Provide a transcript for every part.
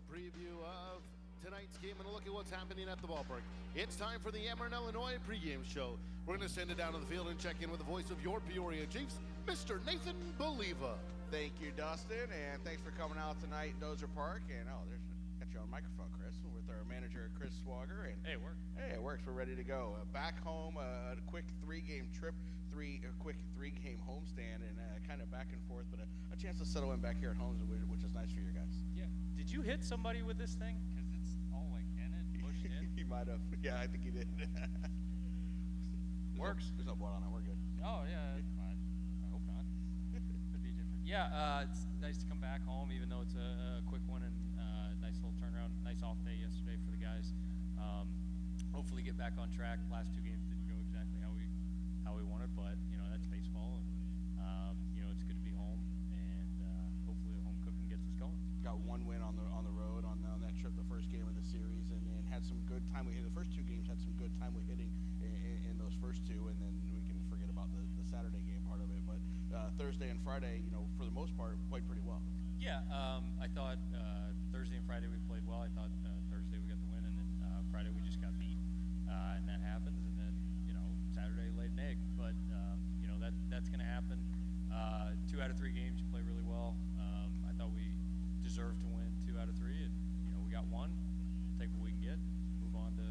preview of tonight's game and a look at what's happening at the ballpark. It's time for the Ameren, Illinois pregame show. We're going to send it down to the field and check in with the voice of your Peoria Chiefs, Mr. Nathan Baliva. Thank you, Dustin, and thanks for coming out tonight in Dozer Park. And there's got you on microphone, Chris, with our manager, Chris Swauger. And hey, it worked. Hey, it works. We're ready to go. Back home, a quick three-game trip, a quick three-game homestand, and kind of back and forth, but a chance to settle in back here at home, which is nice for you guys. Yeah. Did you hit somebody with this thing? Because it's all like in it, pushed in. He might have. Yeah, I think he did. Works. There's no blood on it. We're good. Oh yeah, fine. I hope not. Could be different. Yeah, it's nice to come back home, even though it's a quick one and nice little turnaround. Nice off day yesterday for the guys. Hopefully get back on track. Last two games didn't go exactly how we wanted, but that's baseball, and it's good to be home, and hopefully the home cooking gets us going. Got one win on the road on that trip, the first game of the series, and had some good time. We hit the first two games, had some good time with hitting in those first two, and then we can forget about the Saturday game part of it. But Thursday and Friday, for the most part, played pretty well. Yeah, I thought Thursday and Friday we played well. I thought Thursday we got the win, and then Friday we just got beat, and that happens. And then Saturday laid an egg, but that's going to happen. 2 out of 3 games you play really well. I thought we deserved to win 2 out of 3, and we got one. Take what we can get, move on to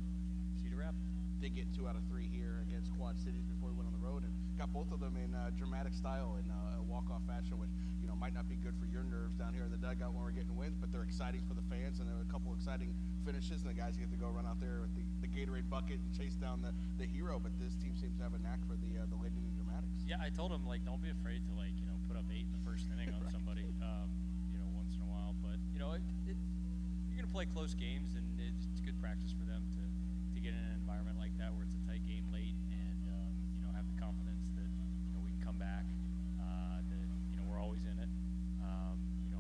Cedar Rapids. Did get 2 out of 3 here against Quad Cities before we went on the road, and got both of them in dramatic style in a walk-off fashion, which might not be good for your nerves down here in the dugout when we're getting wins, but they're exciting for the fans, and there are a couple exciting finishes, and the guys get to go run out there with the Gatorade bucket and chase down the hero. But this team seems to have a knack for the late inning dramatics. Yeah, I told them don't be afraid to put up 8 in the first inning on right. somebody, once in a while. But you're gonna play close games, and it's good practice for them to get in an environment like that where it's a tight game late, and have the confidence that we can come back, that we're always in it.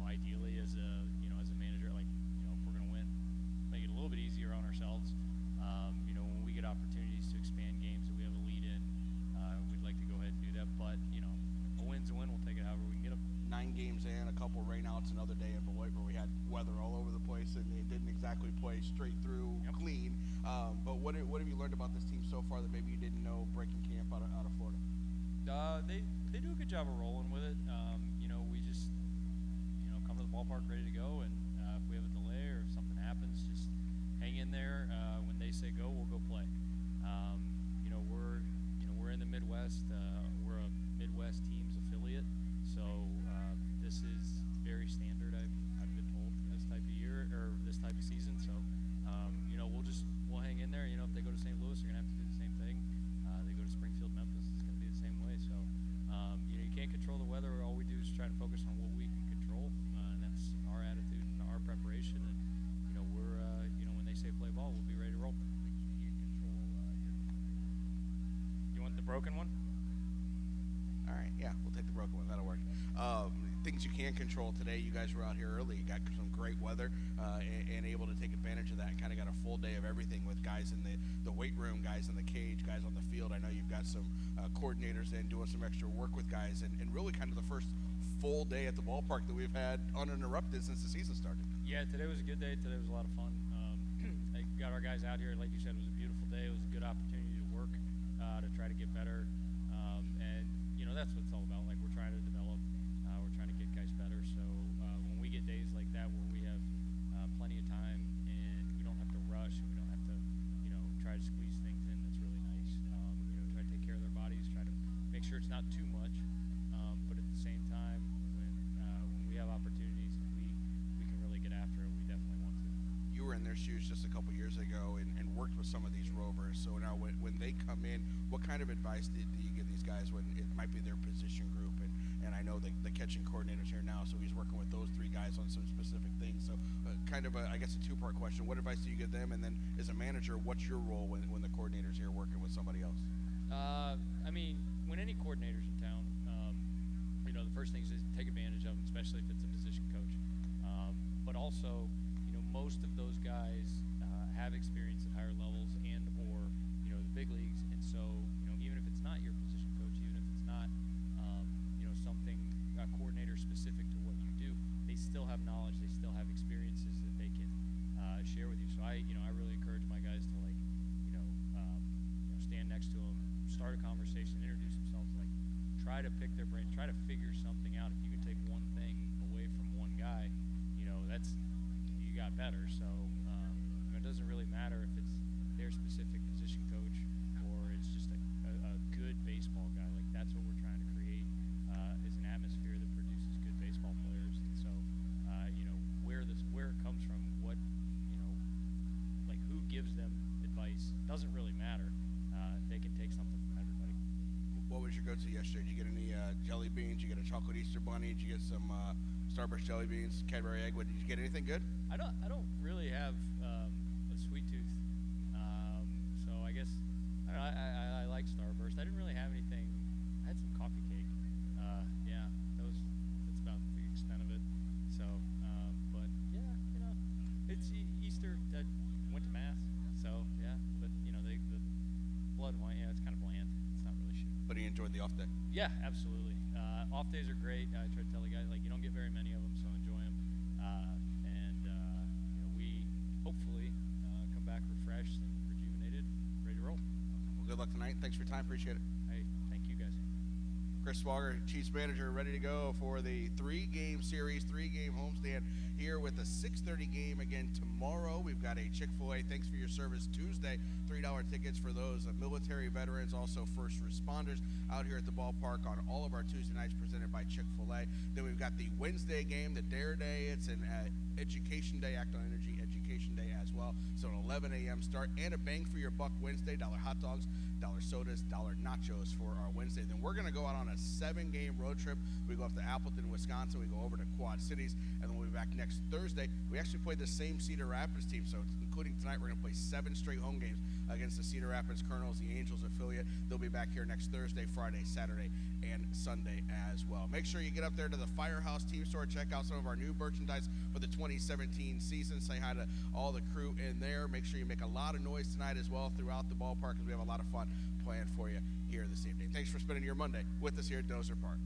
Ideally as a manager, if we're gonna win, make it a little bit easier on ourselves. When we get opportunities to expand games that we have a lead in, we'd like to go ahead and do that. But a win's a win. We'll take it however we can get them. 9 games in, a couple rainouts, another day in Beloit where we had weather all over the place, and it didn't exactly play straight through clean. But what have you learned about this team so far that maybe you didn't know breaking camp out of Florida? They do a good job of rolling with it. We just come to the ballpark ready to go, and if we have a delay or if something happens, just hang in there. When they say go, we'll go play. We're in the Midwest. We're a Midwest teams affiliate, so this is very standard. I've been told this type of year or this type of season. So we'll hang in there. If they go to St. Louis, they're gonna have to do the same thing. They go to Springfield, Memphis, it's gonna be the same way. So you can't control the weather. All we do is try to focus on what we can control, and that's our attitude and our preparation. And we're when they say play ball, we'll be ready to roll. You want the broken one? All right, yeah, we'll take the broken one. That'll work. Things you can control today. You guys were out here early. You got some great weather and able to take advantage of that. And kind of got a full day of everything with guys in the weight room, guys in the cage, guys on the field. I know you've got some coordinators in doing some extra work with guys, and really kind of the first full day at the ballpark that we've had uninterrupted since the season started. Yeah, today was a good day. Today was a lot of fun. I got our guys out here. Like you said, it was a beautiful day. It was a good opportunity to work, to try to get better. And that's what it's all about. We're trying to develop, we're trying to get guys better. So when we get days like that where we have plenty of time and we don't have to rush and we don't have to try to squeeze things in, that's really nice. Try to take care of their bodies, try to make sure it's not too much, but at the same time when we have opportunities and we can really get after it, we definitely want to. You were in their shoes just a couple years ago and worked with some of these Rovers. So now when they come in, what kind of advice do you give these guys when it might be their position group? And I know the catching coordinator's here now, so he's working with those 3 guys on some specific things. So kind of I guess a 2-part question. What advice do you give them? And then as a manager, what's your role when the coordinator's here working with somebody else? When any coordinator's in town, the first thing is take advantage of them, especially if it's a position coach. But also, most of those guys have experience at higher levels and or the big leagues, and so even if it's not your position coach, even if it's not something a coordinator specific to what you do, they still have knowledge, they still have experiences that they can try to pick their brain, try to figure something out. If you can take one thing away from one guy, you got better. So it doesn't really matter if it's their specific position coach or it's just a good baseball guy. Like, that's what we're trying to create, is an atmosphere that produces good baseball players. And so where it comes from, what like who gives them advice doesn't really matter. They can take something from everybody. What was your go-to yesterday? Did you get any jelly beans? Did you get a chocolate Easter bunny? Did you get some Starburst jelly beans, Cadbury egg? Did you get anything good? I don't really have a sweet tooth, so I guess I like Starburst. I didn't really have anything. I had some coffee cake. Yeah, that's about the extent of it. So, but yeah, it's Easter. I went to mass, so yeah. But the blood and wine, it's kind of bland. It's not really shit. But he enjoyed the off day. Yeah, absolutely. Off days are great. I try to tell the guys, you don't get very many of them, so enjoy them. We hopefully come back refreshed and rejuvenated, ready to roll. Well, good luck tonight. Thanks for your time. Appreciate it. Hey, thank you guys. Chris Swauger, Chiefs manager, ready to go for the 3-game series, 3-game homestand here with a 6:30 game again tomorrow. We've got a Chick-fil-A Thanks for Your Service Tuesday, $3 tickets for those military veterans, also first responders out here at the ballpark on all of our Tuesday nights presented by Chick-fil-A. Then we've got the Wednesday game, the Dare Day. It's an Education Day, Act on Energy Education Day as well. So an 11 a.m. start and a bang for your buck Wednesday, $1 hot dogs, $1 sodas, $1 nachos for our Wednesday. Then we're going to go out on a 7-game road trip. We go up to Appleton, Wisconsin. We go over to Quad Cities, and then we'll be back next Thursday. We actually play the same Cedar Rapids team, so including tonight, we're going to play 7 straight home games against the Cedar Rapids Colonels, the Angels affiliate. They'll be back here next Thursday, Friday, Saturday, and Sunday as well. Make sure you get up there to the Firehouse Team Store, check out some of our new merchandise for the 2017 season. Say hi to all the crew in there. Make sure you make a lot of noise tonight as well throughout the ballpark, because we have a lot of fun planned for you here this evening. Thanks for spending your Monday with us here at Dozer Park.